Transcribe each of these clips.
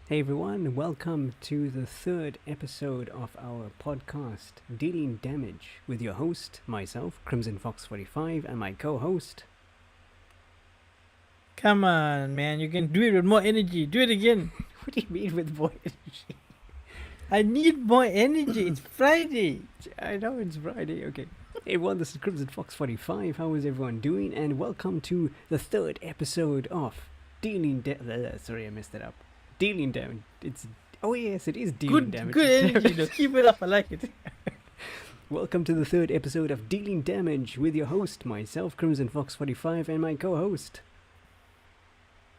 Hey everyone, welcome to the third episode of our podcast, Dealing Damage, with your host, myself, CrimsonFox45, and my co-host. Come on, man, you can do it with more energy. Do it again. What do you mean with more energy? I need more energy. It's Friday. I know it's Friday, okay. Hey everyone, this is CrimsonFox45. How is everyone doing? And welcome to the third episode of Dealing Damage. Sorry, I messed it up. Dealing Damage. Yes, it is Dealing Damage. Good energy, though. Keep it up. I like it. Welcome to the third episode of Dealing Damage with your host, myself, CrimsonFox45, and my co-host.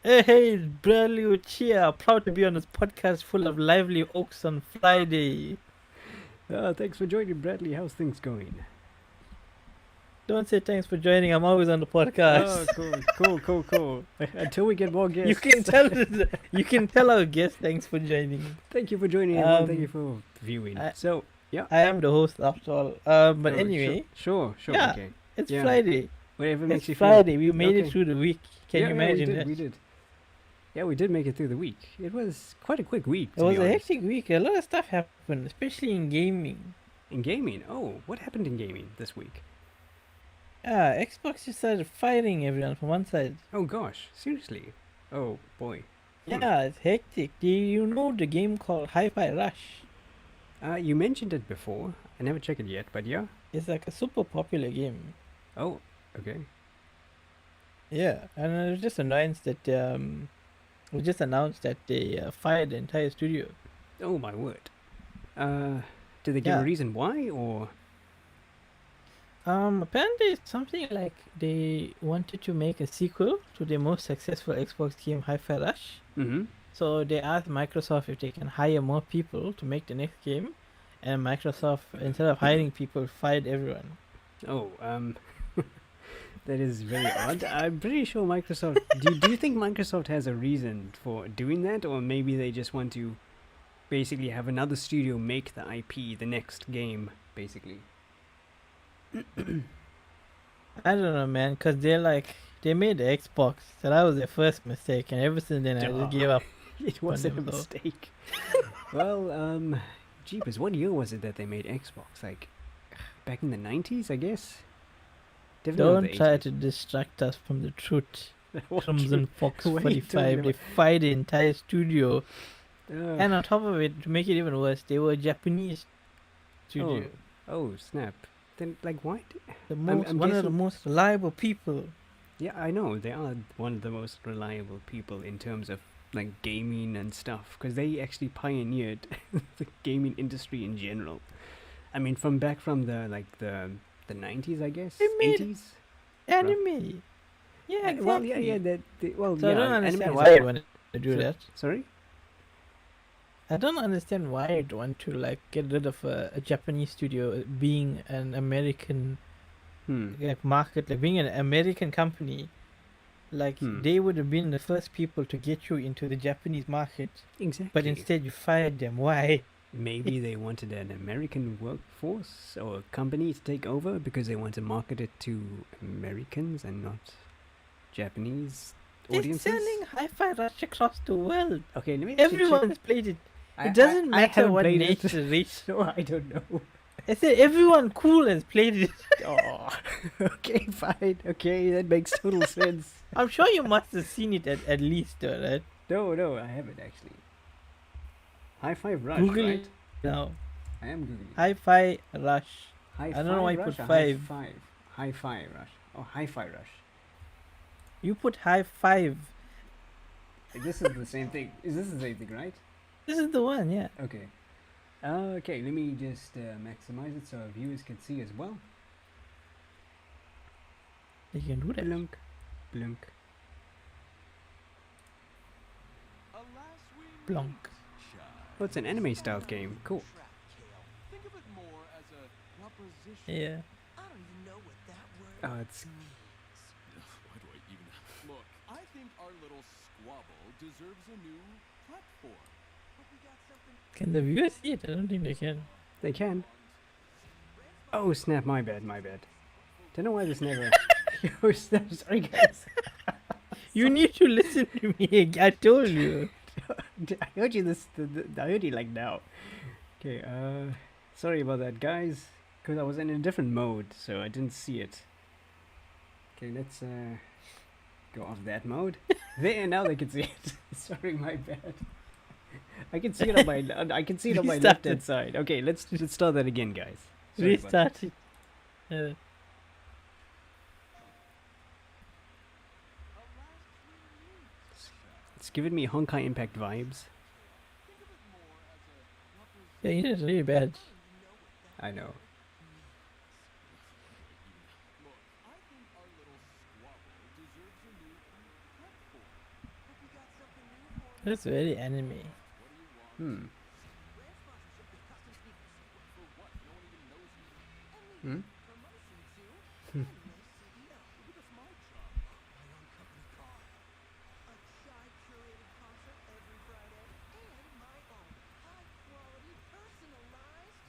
Hey, Bradley Uchia. Proud to be on this podcast full of lively oaks on Friday. Thanks for joining, Bradley. How's things going? Don't say thanks for joining. I'm always on the podcast. Oh, cool. Until we get more guests. You can tell our guests thanks for joining. Thank you for joining, everyone. Thank you for viewing. Yeah. I am the host after all. But anyway. Sure. Yeah, Okay. It's Yeah. Friday. Whatever makes It's you Friday. We made Okay. it through the week. Can you imagine that? We did. Yeah, we did make it through the week. It was quite a quick week. It was a hectic week. A lot of stuff happened, especially in gaming. In gaming. Oh, what happened in gaming this week? Xbox just started firing everyone from one side. Oh gosh, seriously. Oh boy. Yeah, it's hectic. Do you know the game called Hi-Fi Rush? You mentioned it before. I never checked it yet, but yeah. It's like a super popular game. Oh, okay. Yeah, and it was just announced that they fired the entire studio. Oh my word. Did they give Yeah. a reason why, or? Apparently it's something like they wanted to make a sequel to the most successful Xbox game Hi-Fi Rush. Mm-hmm. So they asked Microsoft if they can hire more people to make the next game, and Microsoft, instead of hiring people, fired everyone. Oh, that is very odd. I'm pretty sure Microsoft. Do you think Microsoft has a reason for doing that, or maybe they just want to basically have another studio make the IP, the next game, basically? I don't know, man, because they made the Xbox, so that was their first mistake, and ever since then I just gave up. It wasn't a Wonderful. mistake. Well, jeepers, what year was it that they made Xbox? Like, back in the 90s, I guess? Definitely not Don't the try 80s. to distract us from the truth. What Crimson Fox What are you 45, talking they about? fired the entire studio, truth? and on top of it, to make it even worse, they were a Japanese studio. Oh, snap. Then, like, why? The I'm one of the guessing- most reliable people. Yeah, I know. They are one of the most reliable people in terms of, like, gaming and stuff. Because they actually pioneered the gaming industry in general. I mean, from the 90s, I guess? They made 80s? Anime. Yeah, exactly. Well, yeah. So I don't anime understand is why a- you want to do that. Sorry? I don't understand why you'd want to get rid of a Japanese studio being an American market, being an American company. They would have been the first people to get you into the Japanese market, Exactly. but instead you fired them. Why? Maybe they wanted an American workforce or company to take over because they want to market it to Americans and not Japanese They're audiences. selling Hi-Fi Rush across the world. Okay, let me Everyone's played it. I- It doesn't I matter haven't what played it. nature race. So I don't know. I said everyone cool has played it. Oh, okay, fine. Okay, that makes total sense. I'm sure you must have seen it at least, though, right? No, I haven't actually. High Five Rush, Google right? it now. I am googling. Hi-Fi Rush. High I don't know why you Rush put or five. High Five Rush. Oh, Hi-Fi Rush. You put high five. This is the same thing. Is this the same thing, right? This is the one, yeah. Okay. Okay, let me just maximize it so our viewers can see as well. You can do that. Blunk. Blonk. Oh, it's an anime style game. Cool. Think of it more as a proposition. Yeah. I don't even know what that word Oh, it's means. Why do I even look? I think our little squabble deserves a new platform. Hope we got something. Can the viewers see it? I don't think they can. they can. Oh snap! My bad. Don't know why this never. Oh snap! Sorry guys. You need to listen to me. I told you. I heard you this. I heard you like now. Okay. Sorry about that, guys. Because I was in a different mode, so I didn't see it. Okay, let's go off that mode. There, now they can see it. Sorry, my bad. I can see it on my. I can see it on my Restart left hand it. side. Okay, let's start that again, guys. Sorry about that. Restart it. It's giving me Honkai Impact vibes. Yeah, it is really bad. I know. Look, I think our little squabble deserves a new platform. Hope you got something new for me. That's very anime. What do you want? Hmm. Brand sponsorship with custom sneakers. For what? No one even knows you. Hmm. Promotion too. And nice CEO. Maybe that's my job. My own company car. A shy curated concert every Friday. And my own high quality personalized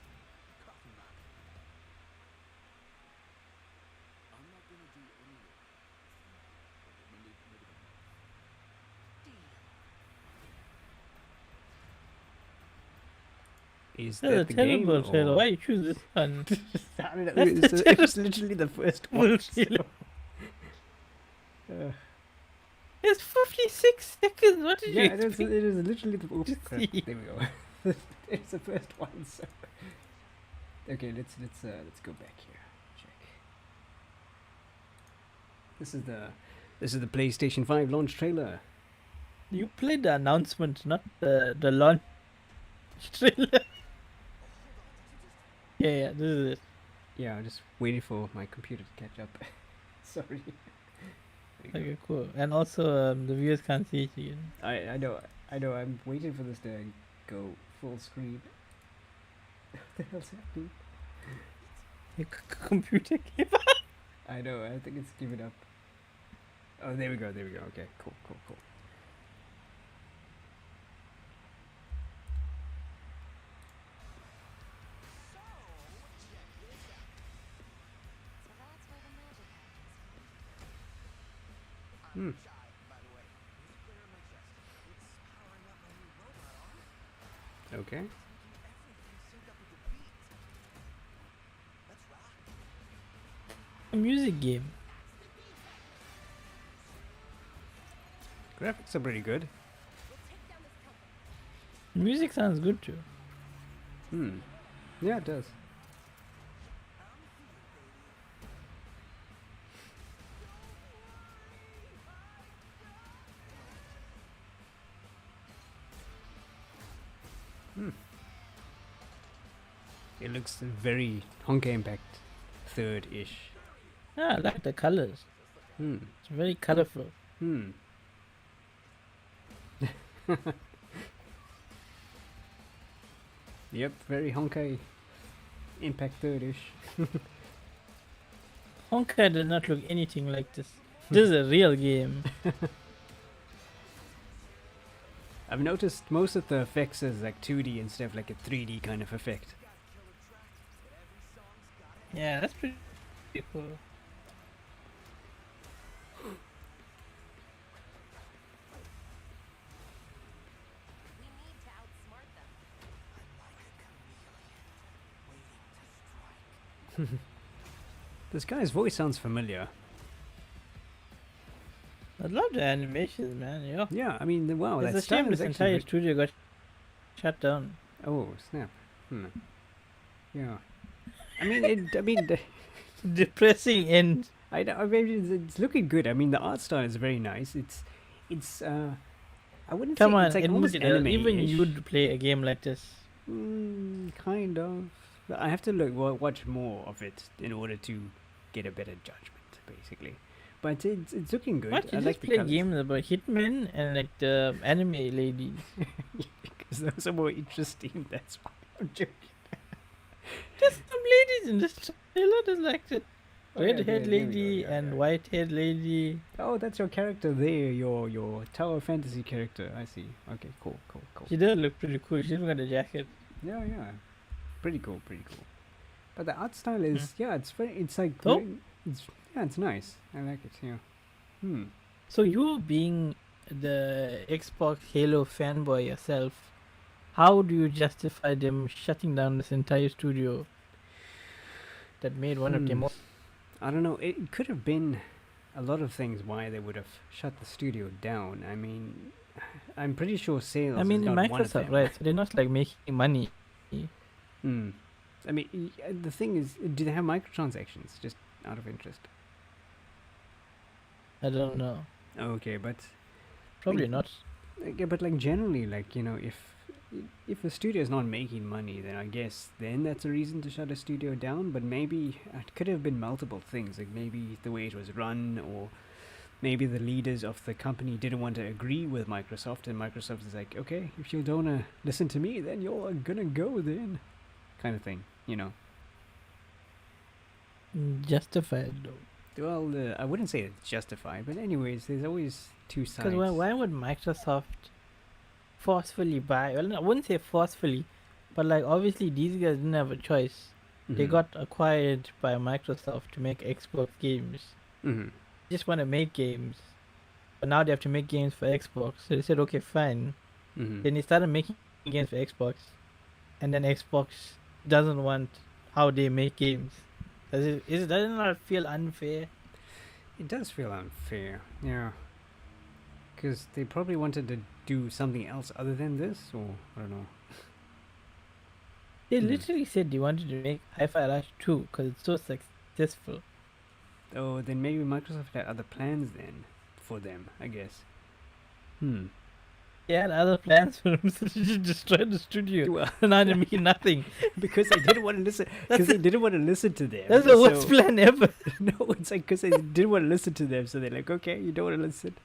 coffee mug. I'm not gonna do any of it. Maybe. Deal. Is That's a that the game? terrible trailer. or- Why you choose this one? I don't know. That's the It's literally the first one. trailer. Uh, It's 56 seconds. What did yeah, you it is, expect? it is literally the. Oops, crap. See. There we go. It's the first one. So. Okay, let's go back here. Check. This is the PlayStation 5 launch trailer. You played the announcement, not the launch trailer. Yeah, this is it. Yeah, I'm just waiting for my computer to catch up. Sorry. There you go. Okay, cool. And also, the viewers can't see it again. I know. I'm waiting for this to go full screen. What the hell's happening? Your computer gave up. I know. I think it's given up. Oh, there we go. Okay, cool. So, check this out. So that's where the magic happens. Hmm. Shy, by the way. Music player in my chest. It's powering up my new robot arm. Okay. It's making everything sync up with the beat. Let's rock. A music game. Graphics are pretty good. We'll take down this company. Music sounds good too. Hmm. Yeah, it does. Hmm. It looks very Honkai Impact third-ish. Ah, I like the colors. Hmm. It's very colorful. Hmm. Yep, very Honkai Impact third-ish. Honkai does not look anything like this. This is a real game. I've noticed most of the effects is like 2D instead of like a 3D kind of effect. Yeah, that's pretty cool. We need to outsmart them. This guy's voice sounds familiar. I love the animations, man. Yeah. Yeah, I mean, wow, It's that a shame style is this actually entire studio got shut down. Oh, snap. Hmm. Yeah. I mean, it. Depressing end. I mean, it's looking good. I mean, the art style is very nice. I wouldn't Come say on, it's like almost admit it. anime. Even you would play a game like this. Kind of. But I have to watch more of it in order to get a better judgment, basically. But it's looking good. What? You I just like the play colors. games about hitmen and like the anime ladies. Because those are more interesting. That's why I'm joking. There's some ladies in this trailer. There's like the Oh, yeah, red-haired there we go, lady yeah, and yeah. white-haired lady. Oh, that's your character there. Your Tower Fantasy character. I see. Okay, cool. She does look pretty cool. She's got a jacket. Yeah. Pretty cool. But the art style is it's like Oh. it's nice. I like it. Yeah. So you being the Xbox Halo fanboy yourself, how do you justify them shutting down this entire studio that made one of their most? I don't know. It could have been a lot of things why they would have shut the studio down. I mean, I'm pretty sure sales. I mean, is not one of Microsoft, them. right? So they're not like making money. Hmm. I mean, the thing is, do they have microtransactions? Just out of interest. I don't know. Okay, but Probably not. but like generally, like if a studio is not making money, then I guess then that's a reason to shut a studio down. But maybe it could have been multiple things, like maybe the way it was run, or maybe the leaders of the company didn't want to agree with Microsoft, and Microsoft is like, okay, if you don't listen to me, then you're gonna go then, kind of thing, Justified though. Well, I wouldn't say it's justified, but anyways, there's always two sides. Because why would Microsoft forcefully buy? Well, I wouldn't say forcefully, but like obviously these guys didn't have a choice. They Mhm. got acquired by Microsoft to make Xbox games. Mhm. Just want to make games, but now they have to make games for Xbox. So they said, okay, fine. Mhm. Then they started making games for Xbox, and then Xbox doesn't want how they make games. Does it not feel unfair? It does feel unfair, yeah. Because they probably wanted to do something else other than this, or I don't know. They Hmm. literally said they wanted to make Hi-Fi Rush 2 because it's so successful. Oh, then maybe Microsoft had other plans then for them, I guess. Hmm. They had other plans for them to destroy the studio. Well, Now they mean nothing. because they didn't want to listen. Because they didn't want to listen to them. That's the worst plan ever. No, it's like because they didn't want to listen to them, so they're like, okay, you don't want to listen.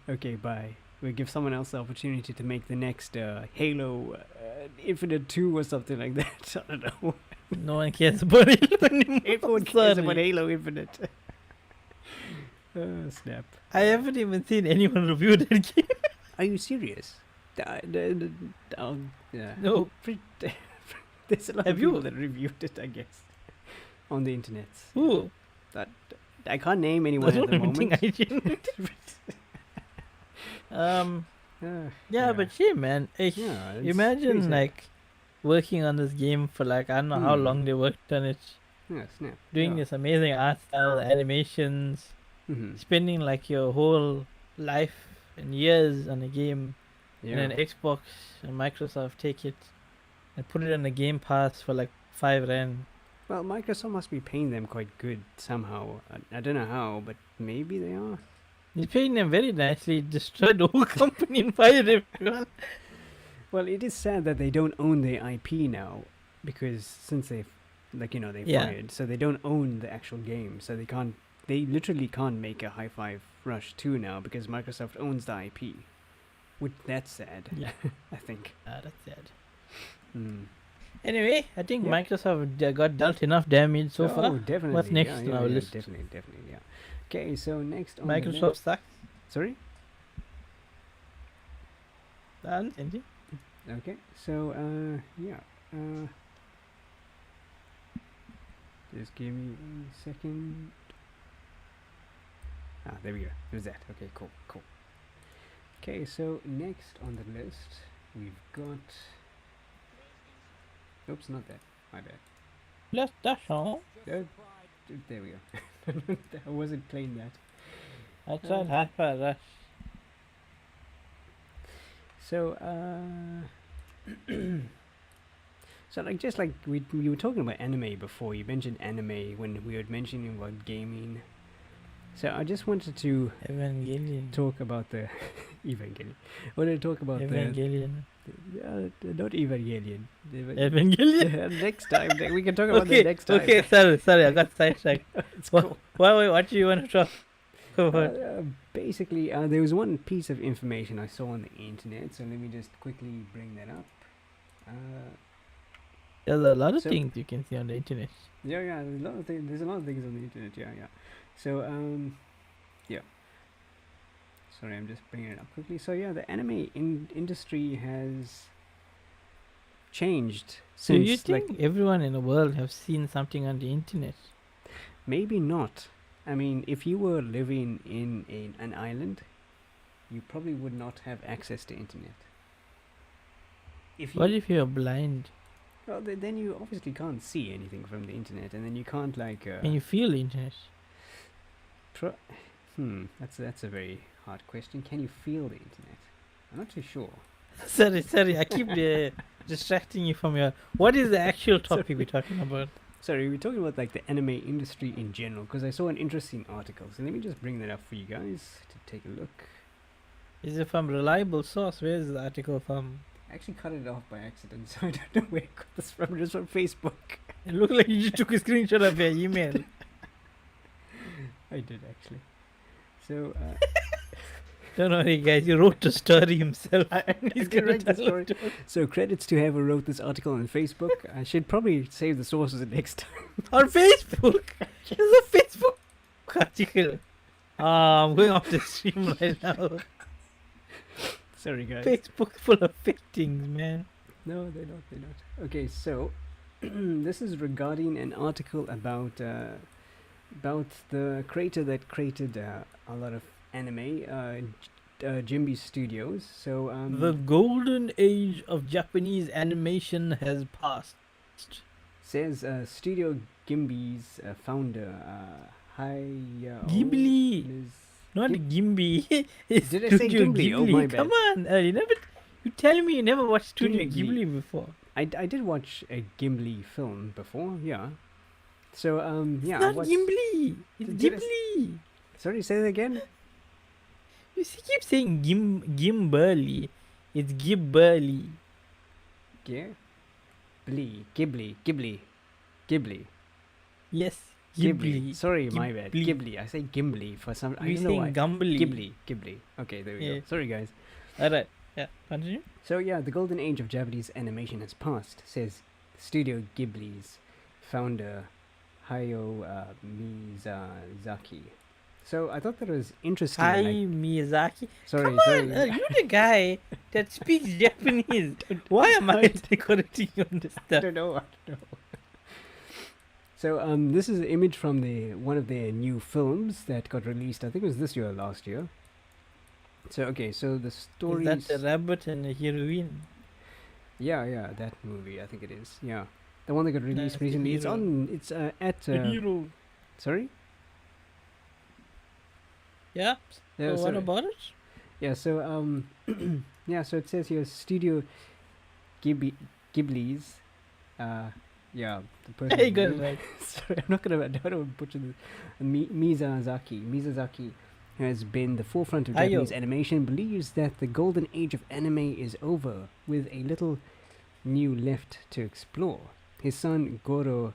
Okay, bye. We'll give someone else the opportunity to make the next Halo Infinite 2 or something like that. I don't know. No one cares about it anymore. Everyone cares about Sorry. Halo Infinite. Oh, snap. I haven't even seen anyone review that game. Are you serious? Yeah. No. There's a lot Have of you? people that reviewed it, I guess, on the internet. Ooh, I can't name anyone I at don't the even think moment. I did. Uh, Yeah, but shit, man. yeah, it's pretty Imagine sad. like working on this game for like I don't know how Hmm. long they worked on it, Yeah, snap. doing this amazing art style, animations, Mm-hmm. spending like your whole life and years on a game, Yeah. and then Xbox and Microsoft take it and put it on the Game Pass for like 5 rand. Well, Microsoft must be paying them quite good somehow. I don't know how, but maybe they are. He's paying them very nicely, destroyed the whole company and fired everyone. Well, it is sad that they don't own the IP now, because since they've, they Yeah. fired, so they don't own the actual game, so they literally can't make a Hi-Fi Rush 2 now because Microsoft owns the IP. Which that's sad. Yeah. I think. That's sad. Hmm. Anyway, I think Yeah. Microsoft got dealt enough damage so Oh, far. definitely. What's next on our yeah, list? Definitely, yeah. Okay, so next on the Microsoft list. sucks. Sorry. Anything? Okay, so yeah. Just give me a second. There we go. There's that. Okay, cool. Okay, so next on the list we've got. Oops, not that. My bad. Let's dash on. There we go. I wasn't playing that. I tried Hi-Fi Rush. So so just like we were talking about anime before. You mentioned anime when we were mentioning about gaming. So I just wanted to Evangelion. talk about the Evangelion. I wanted to talk about Evangelion. not Evangelion. Evangelion. Next time we can talk about that Okay, next time. okay, sorry, I got sidetracked. It's Wha- cool. What do you want to talk about? Basically, there was one piece of information I saw on the internet. So let me just quickly bring that up. There's a lot of so- things you can see on the internet. Yeah, there's a lot of things. There's a lot of things on the internet. Yeah. So yeah. Sorry, I'm just bringing it up quickly. So yeah, the anime industry has changed So since. you think everyone in the world have seen something on the internet? Maybe not. I mean, if you were living in an island you probably would not have access to internet. If you, What if you're blind? well, then you obviously can't see anything from the internet, and then you can't like. Can you feel the internet? That's a very hard question. Can you feel the internet? I'm not too sure. Sorry, I keep distracting you from your. What is the actual topic we're talking about? Sorry, we're talking about like the anime industry in general because I saw an interesting article. So let me just bring that up for you guys to take a look. Is it from reliable source? Where is the article from? I actually cut it off by accident, so I don't know where I got this from. It was from Facebook. It looked like you just took a screenshot of your email. I did actually. So. Don't worry, guys. He wrote the story himself. He's gonna write the story. So credits to whoever wrote this article on Facebook. I should probably save the sources next time. On Facebook. There's a Facebook article. I'm going off the stream right now. Sorry, guys. Facebook full of fake things, man. No, they're not. They're not. Okay, so this is regarding an article about the creator that created a lot of anime, Jimby Studios. So The golden age of Japanese animation has passed. says Studio Gimby's founder, Hayao Ghibli. Miz- Not Ghib- Gimby. It's Did I say Studio Ghibli? Oh, my bad. Come on, you tell me you never watched Studio Ghibli. Ghibli before. I did watch a Gimli film before, yeah. So yeah, It's I not watched. Gimli. It's Did I s- Ghibli. Sorry, say that again. You keep saying Gimberly. It's Ghibli. Yeah. Ghibli. Yes, Ghibli. Ghibli. Sorry, my bad. Ghibli. Ghibli. I say Gimli for some. I You're don't know why. saying Gumbly. Ghibli. Okay, there we Yeah. go. Sorry, guys. Alright, yeah, continue. So yeah, the golden age of Japanese animation has passed, says Studio Ghibli's founder Hayao Miyazaki. So I thought that was interesting. Hi, like- Miyazaki. sorry, Come sorry. on, you're the guy that speaks Japanese. Why am I correcting you on this I stuff? don't know. So this is an image from one of their new films that got released. I think it was this year or last year. So okay, so the story. Is that a rabbit and a heroine? Yeah, that movie. I think it is. Yeah, the one that got released That's the recently. It's hero. on. It's at. The hero. Sorry. Yeah. Yeah, So what sorry. about it? Yeah. So yeah. So it says here Studio Ghibli's. Yeah, the person. You got it right. Sorry, I don't want to butcher this. Miyazaki has been the forefront of Ayo. Japanese animation, believes that the golden age of anime is over, with a little new left to explore. His son Goro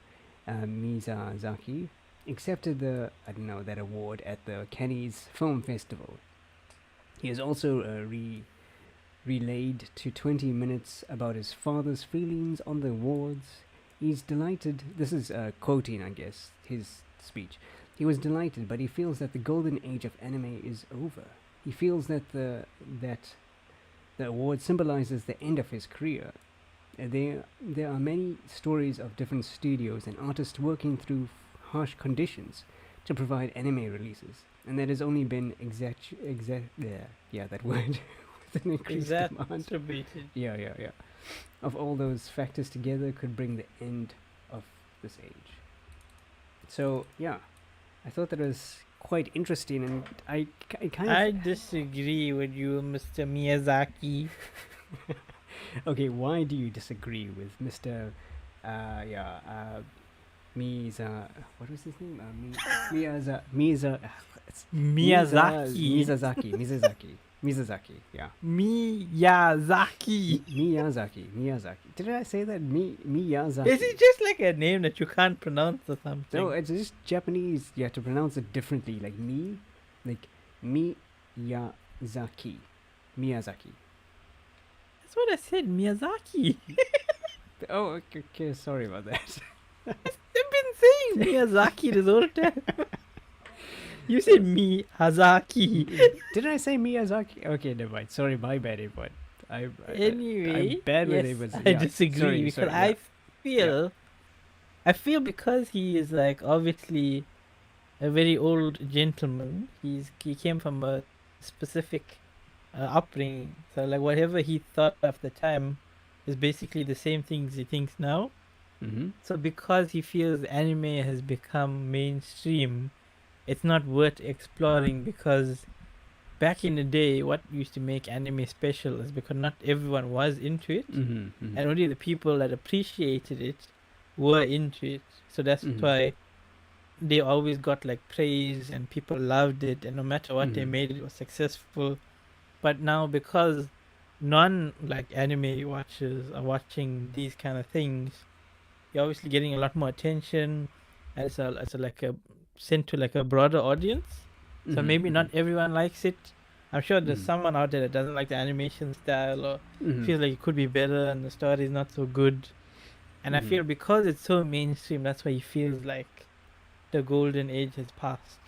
Miyazaki accepted that award at the Cannes Film Festival. He has also relayed to 20 minutes about his father's feelings on the awards. He's delighted. This is quoting, I guess, his speech. He was delighted, but he feels that the golden age of anime is over. He feels that the award symbolizes the end of his career. There are many stories of different studios and artists working through harsh conditions to provide anime releases, and that has only been that word with an increased demand. Exacerbated. Yeah. Of all those factors together could bring the end of this age. So yeah, I thought that was quite interesting, and I kind of. I disagree with you, Mr. Miyazaki. Okay, why do you disagree with Mr. Miza? What was his name? Miyazaki. Yeah. Miyazaki. Did I say that? Miyazaki. Is it just like a name that you can't pronounce or something? No, it's just Japanese. You have to pronounce it differently. Like Miyazaki. That's what I said, Miyazaki. Oh, okay. Sorry about that. I've been saying Miyazaki this whole time. You said Miyazaki. Did I say Miyazaki? Okay, never mind. Sorry, my bad, everyone. Anyway, I'm bad with yes, it. I disagree because yeah. I feel because he is like obviously a very old gentleman. He came from a specific upbringing. So like whatever he thought of the time is basically the same things he thinks now. Mm-hmm. So because he feels anime has become mainstream, it's not worth exploring because back in the day, what used to make anime special is because not everyone was into it, Mm-hmm. Mm-hmm. and only the people that appreciated it were into it. So that's Mhm. why they always got like praise and people loved it, and no matter what they Mhm. made, it was successful. But now because non like anime watchers are watching these kind of things, you're obviously getting a lot more attention, and it's a like a sent to like a broader audience. So Mhm. maybe not Mhm. everyone likes it. I'm sure there's Mhm. someone out there that doesn't like the animation style or Mhm. feels like it could be better and the story is not so good. And I Mhm. feel because it's so mainstream, that's why he feels like the golden age has passed.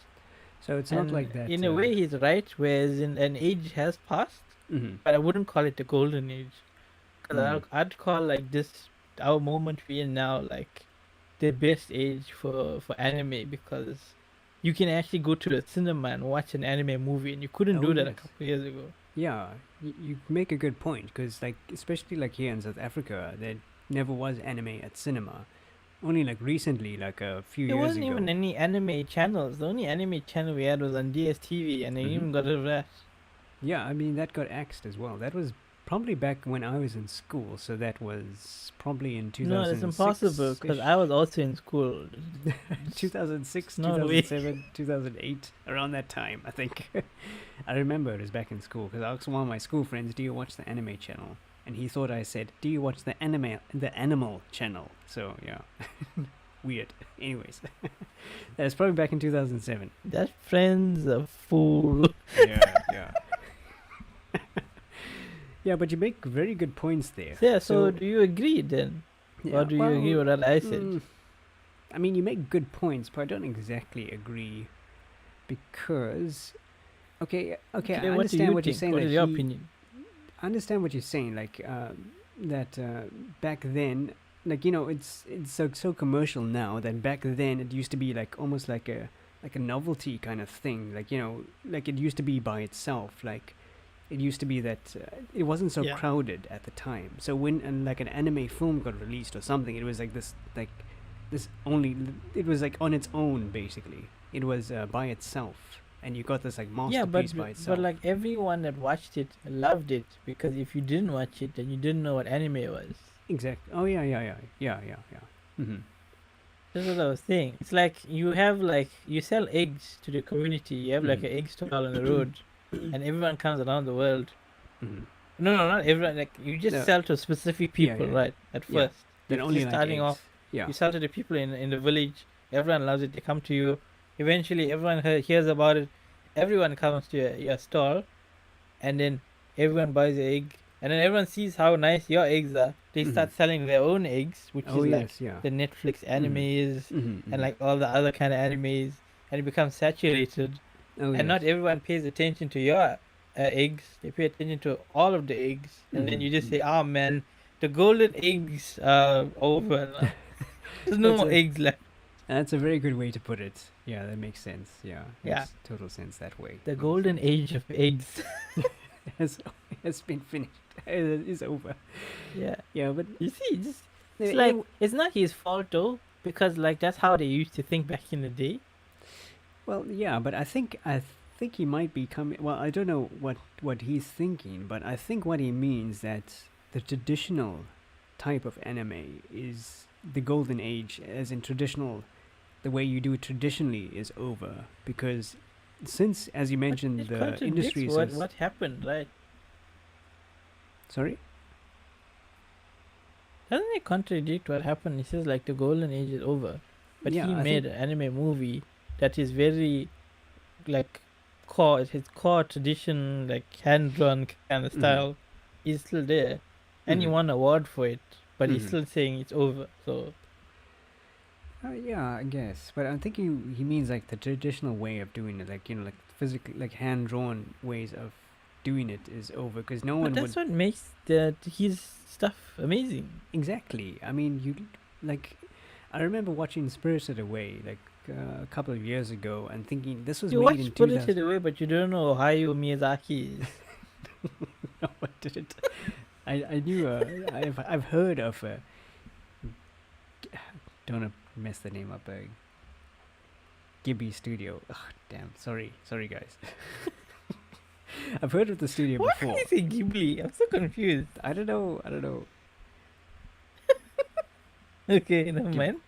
So it's not And like that. in a way, he's right. Whereas in an age has passed, Mhm. but I wouldn't call it the golden age, because Mhm. I'd call like this our moment we're in now like the best age for anime because you can actually go to the cinema and watch an anime movie, and you couldn't Oh do that a yes. couple of years ago. Yeah, you make a good point because, like, especially like here in South Africa, there never was anime at cinema. Only like recently, like a few There years wasn't ago. even any anime channels. The only anime channel we had was on DSTV, and they Mhm. even got rid of that. Yeah, I mean that got axed as well. That was probably back when I was in school, so that was probably in No, that's impossible 2006 because ish. I was also in school. 2006, No way. 2007, 2008, around that time, I think. I remember it was back in school because I asked one of my school friends, "Do you watch the anime channel?" And he thought I said, "Do you watch the animal channel?" So yeah, weird. Anyways, that's probably back in 2007. That friend's a fool. Yeah, yeah, yeah. But you make very good points there. So, yeah, so do you agree then? Yeah, Or do you agree with what I said? I mean, you make good points, but I don't exactly agree because okay, okay, I What do understand you what you're think? saying. What That is your he opinion? I understand what you're saying, like that back then, like it's so commercial now that back then it used to be like almost like a novelty kind of thing, like like it used to be by itself, like it used to be that it wasn't so Yeah. crowded at the time. So when like an anime film got released or something, it was like this only it was like on its own basically. It was by itself, and you got this like Yeah, masterpiece by itself. but like everyone that watched it loved it because if you didn't watch it, then you didn't know what anime was. Exactly. Oh yeah, yeah, yeah, yeah, yeah, yeah. Mm-hmm. That's what I was saying. It's like you have like you sell eggs to the community. You have like Mhm. an egg stall on the road, and everyone comes around the world. Mm-hmm. No, no, not everyone. Like you just No, sell to specific yeah, people, yeah, right? At yeah. first, Then you're only just like starting eggs. off. Yeah. You sell to the people in the village. Everyone loves it. They come to you. Eventually, everyone hears about it. Everyone comes to your stall, and then everyone buys the egg. And then everyone sees how nice your eggs are. They Mm-hmm. start selling their own eggs, which Oh is like yes, yeah. the Netflix Mm-hmm. animes and Mm-hmm. like all the other kind of animes, and it becomes saturated. Oh And yes. not everyone pays attention to your eggs. They pay attention to all of the eggs, and then you just Mm-hmm. say, "Oh man, the golden eggs are over now. There's no That's more a eggs left." that's a very good way to put it. Yeah, that makes sense. Yeah, Yeah, makes total sense that way. the Makes golden sense. age of eggs. has has been finished. It is over. Yeah, Yeah, but you see, just it's it- like it's not his fault though, because like that's how they used to think back in the day. well, yeah, but I think he might be coming. Well, I don't know what he's thinking, but I think what he means that the traditional type of anime is the golden age, as in traditional, the way you do it traditionally is over because since, as you But mentioned, it the contradicts industry what says. what happened, right? Sorry. Doesn't it contradict what happened? He says like the golden age is over, but Yeah, he I made think. an anime movie that is very like core. His core tradition, like hand drawn kind of Mhm. style, is still there, and he Mhm. won an award for it. But he's Mhm. still saying it's over. So Yeah, I guess, but I think he means like the traditional way of doing it, like like physically, like hand drawn ways of doing it is over because no but one that's would what makes his stuff amazing. exactly. I mean, you like. I remember watching Spirited Away like a couple of years ago and thinking this was You made watch in Spirited 2000. Away, but you don't know Hayao Miyazaki is. No, I didn't. I knew. I've heard of. Don't wanna mess the name up. Ghibli Studio. Ugh, damn. Sorry, guys. I've heard of the studio Why before. did you say Ghibli? I'm so confused. I don't know. Okay, never mind.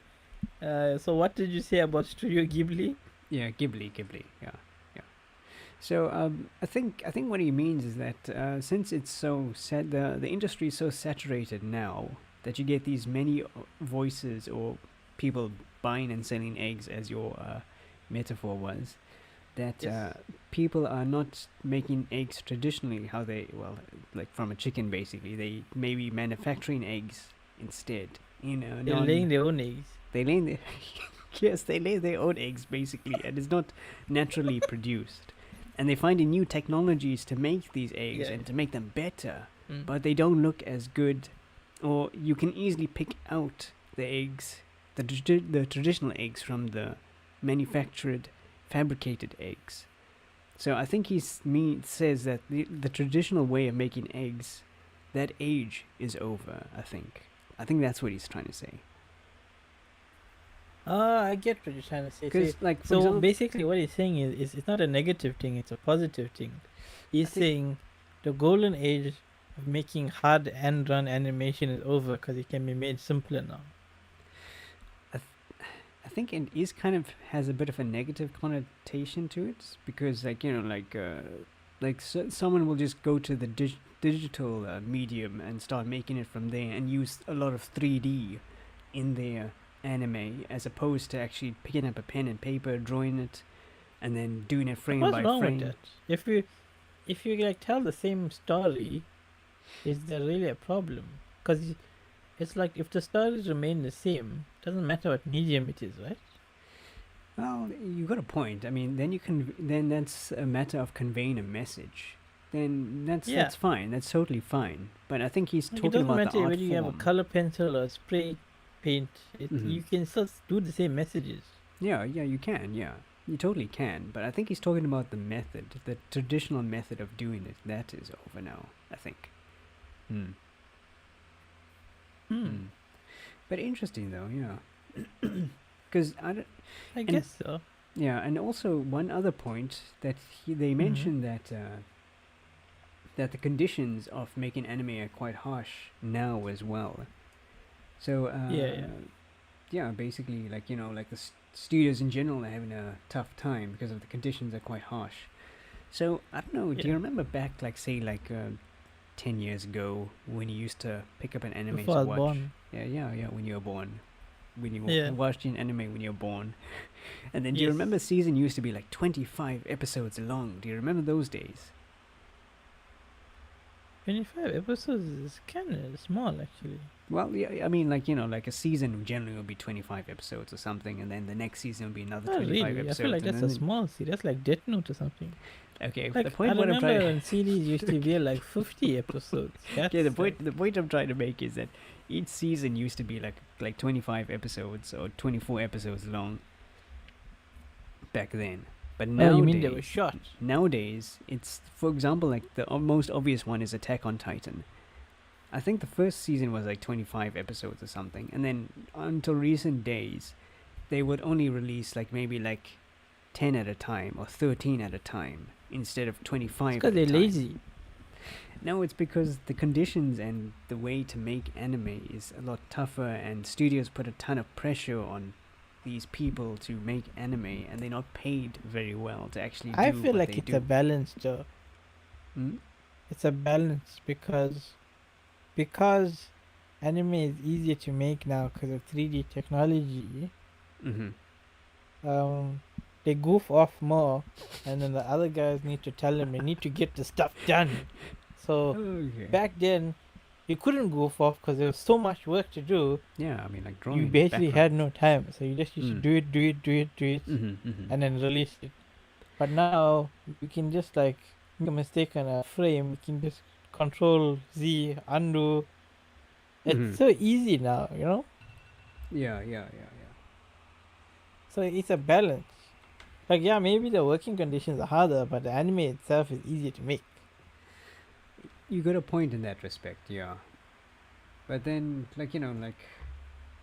So what did you say about Studio Ghibli? Yeah, Ghibli. Yeah. So I think what he means is that since it's so the industry is so saturated now that you get these many voices or people buying and selling eggs, as your metaphor was, that Yes. people are not making eggs traditionally how they like from a chicken basically. They may be manufacturing eggs instead in a They're laying their own eggs. they lay their yes, they lay their own eggs basically, and it's not naturally produced. And they're finding new technologies to make these eggs Yeah. and to make them better, Mm. but they don't look as good, or you can easily pick out the eggs, the traditional eggs from the manufactured, fabricated eggs. So I think says that the traditional way of making eggs, that age is over. I think that's what he's trying to say. I get what you're trying to say. Because like for So example, basically, what he's saying is it's not a negative thing; it's a positive thing. He's saying the golden age of making hard end run animation is over because it can be made simpler now. I think it is kind of has a bit of a negative connotation to it, because someone will just go to the digital medium and start making it from there and use a lot of 3D in their anime, as opposed to actually picking up a pen and paper, drawing it, and then doing it frame What's by wrong frame. with that? If you like tell the same story, is there really a problem? Because it's like if the stories remain the same, doesn't matter what medium it is, right? Well, you got a point. I mean, then that's a matter of conveying a message. Then that's fine. That's totally fine. But I think he's Like, it talking doesn't about the matter art whether you have a form. color pencil or spray paint. Mhm. You can still do the same messages. Yeah, you can. Yeah, you totally can. But I think he's talking about the method, the traditional method of doing it. That is over now, I think. But interesting though, yeah. Because I guess so. yeah, and also one other point that they mentioned that the conditions of making anime are quite harsh now as well. So yeah, basically, like like the studios in general are having a tough time because of the conditions are quite harsh. So I don't know. Do you Yeah. remember back, like 10 years ago, when you used to pick up an anime Before to I was watch? born. Yeah. When you were born, when you Yeah. watched an anime when you were born, and then do you Yes. remember season used to be like 25 episodes long? Do you remember those days? 25 episodes is kind of small, actually. Well, yeah, I mean, like a season generally will be 25 episodes or something, and then the next season will be another Not 25 really. episodes. I feel like and that's a then small series. That's like Death Note or something. okay, Like, the I point what I'm remember trying when series used to be like 50 episodes. okay, the That's point I'm trying to make is that each season used to be like 25 episodes or 24 episodes long back then. But Oh, nowadays, you mean they were short? nowadays it's, for example, like the most obvious one is Attack on Titan. I think the first season was like 25 episodes or something, and then until recent days they would only release like maybe like 10 at a time or 13 at a time instead of 25 Because at a they're time. lazy. No, it's because the conditions and the way to make anime is a lot tougher, and studios put a ton of pressure on these people to make anime, and they're not paid very well to actually do I feel what like they it's do. a balance, though. Hmm? It's a balance because anime is easier to make now because of 3D technology. Mm-hmm. They goof off more, and then the other guys need to tell them they need to get the stuff done. So Okay. back then, you couldn't goof off because there was so much work to do. Yeah, I mean, like drawing. You basically had no time, so you just used to Mm. do it, Mm-hmm. and then release it. But now you can just like make a mistake on a frame. You can just Control Z undo. It's Mhm. so easy now, you know. Yeah. So it's a balance. Like, yeah, maybe the working conditions are harder, but the anime itself is easier to make. you got a point in that respect, yeah. But then, like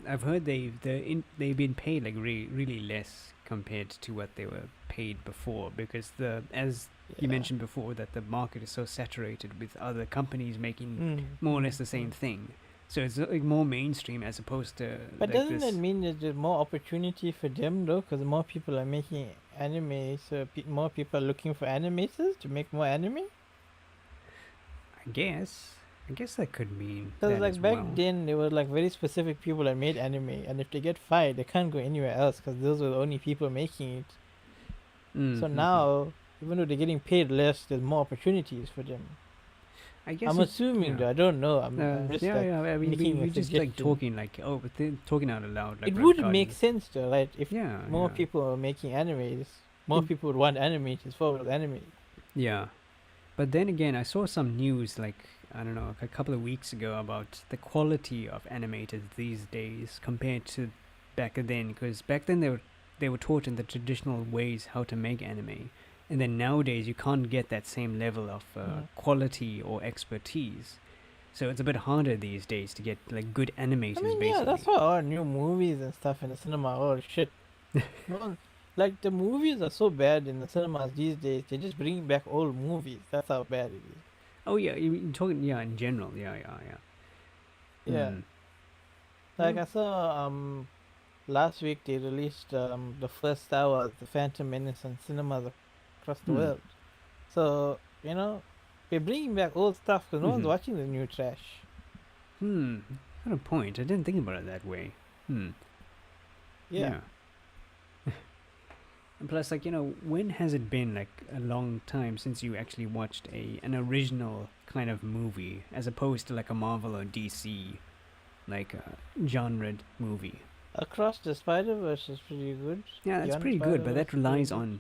I've heard they've been paid like really less compared to what they were paid before, because as you Yeah. mentioned before, that the market is so saturated with other companies making Mm, more or mm, less the same mm. thing. So it's like more mainstream as opposed to But like doesn't that this. mean that there's more opportunity for them though? Because more people are making anime, so more people are looking for animators to make more anime. I guess that could mean Because that as like back well. then, there were like very specific people that made anime, and if they get fired, they can't go anywhere else because those were the only people making it. So Mm-hmm. now, even though they're getting paid less, there's more opportunities for them. I guess I'm assuming though. I don't know. I'm just yeah, like yeah. I mean, making a we just like suggestion. talking like but then talking out loud like It would regarding make sense though, right? If yeah, more yeah. people are making animes, more Mm. people would want animators for anime. Yeah. But then again, I saw some news like I don't know, like a couple of weeks ago about the quality of animators these days compared to back then. Because back then they were taught in the traditional ways how to make anime, and then nowadays you can't get that same level of Mm. quality or expertise. So it's a bit harder these days to get like good animators. I mean, basically. yeah, that's why all new movies and stuff in the cinema, oh shit. No, like the movies are so bad in the cinemas these days. They're just bringing back old movies. That's how bad it is. Oh yeah, you're talking in general. Yeah, yeah, yeah. Yeah. Hmm. Like Hmm. I saw last week they released the first Star Wars, The Phantom Menace, in cinemas across the Hmm. world. So we're bringing back old stuff because no one's Mhm. watching the new trash. Got a point. I didn't think about it that way. Yeah. And plus, like when has it been like a long time since you actually watched an original kind of movie, as opposed to like a Marvel or DC, like genre movie? Across the Spider Verse is pretty good. Yeah, that's Beyond pretty good, but Spider-Verse that is pretty relies good. on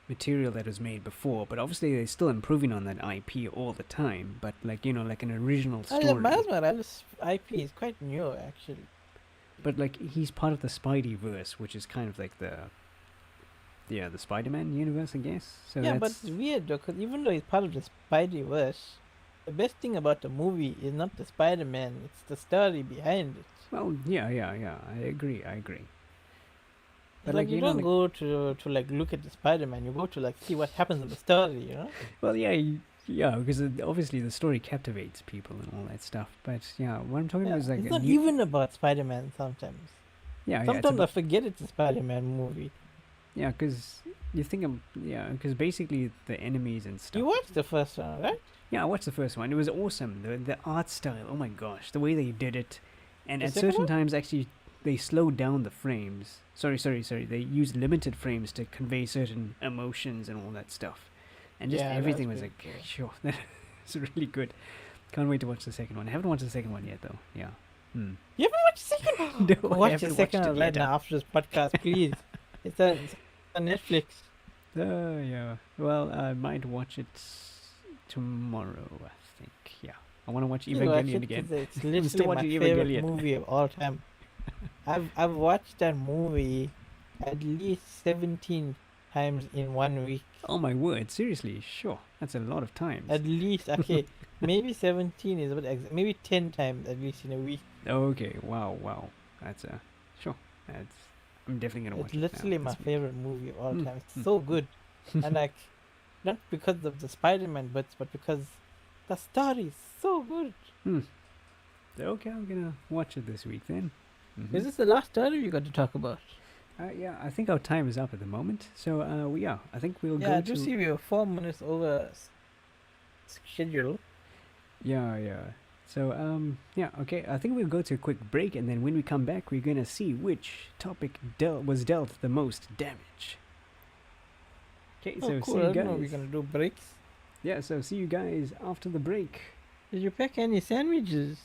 material that was made before. But obviously, they're still improving on that IP all the time. But like like an original Oh, yeah, story. Miles Morales IP is quite new actually. But like he's part of the Spideyverse, which is kind of like the Spider-Man universe, I guess. So Yeah, but that's it's weird though, because even though he's part of the Spideyverse, the best thing about the movie is not the Spider-Man; it's the story behind it. well, yeah. I agree. But It's like you don't like, go to like look at the Spider-Man; you go to like see what happens in the story. well, yeah, yeah, because obviously the story captivates people and all that stuff. But yeah, what I'm talking Yeah, about is like it's a not new, even about Spider-Man sometimes. yeah, it's Sometimes I about, forget it's a Spider-Man movie. yeah, because you think because basically the enemies and stuff. You watched the first one, right? Yeah, I watched the first one. It was awesome. The art style. Oh my gosh, the way they did it, and The at second certain one? times actually they slowed down the frames. Sorry. They used limited frames to convey certain emotions and all that stuff, and just Yeah, that everything was was pretty like, cool. sure, that's really good. Can't wait to watch the second one. I haven't watched the second one yet though. Yeah. You haven't watched the second one? No, Go I watch the haven't second watched one it right yet. now after this podcast, please. It's on Netflix. Yeah. Well, I might watch it tomorrow. I think. Yeah. I want to watch You watch Evangelion it again. 'cause it's I'm literally still my watching favorite Evangelion. movie of all time. I've watched that movie at least 17 times in 1 week. Oh my word! Seriously, sure. That's a lot of times. At least, okay, maybe 17 is what maybe 10 times at least in a week. Okay, wow. That's sure. That's I'm definitely gonna watch It's it. literally now. my This week. favorite movie of all Mm, time. It's mm. so good, and like, not because of the Spider-Man bits, but because the story is so good. Okay, I'm gonna watch it this week then. Mhm. Is this the last story we got to talk about? Yeah, I think our time is up at the moment. So I think we'll Yeah, I go do to see we are 4 minutes over schedule. yeah. So okay. I think we'll go to a quick break, and then when we come back, we're gonna see which topic was dealt the most damage. Okay, Oh, so cool. see I you didn't know we're guys. gonna do breaks. Yeah, so see you guys after the break. Did you pack any sandwiches?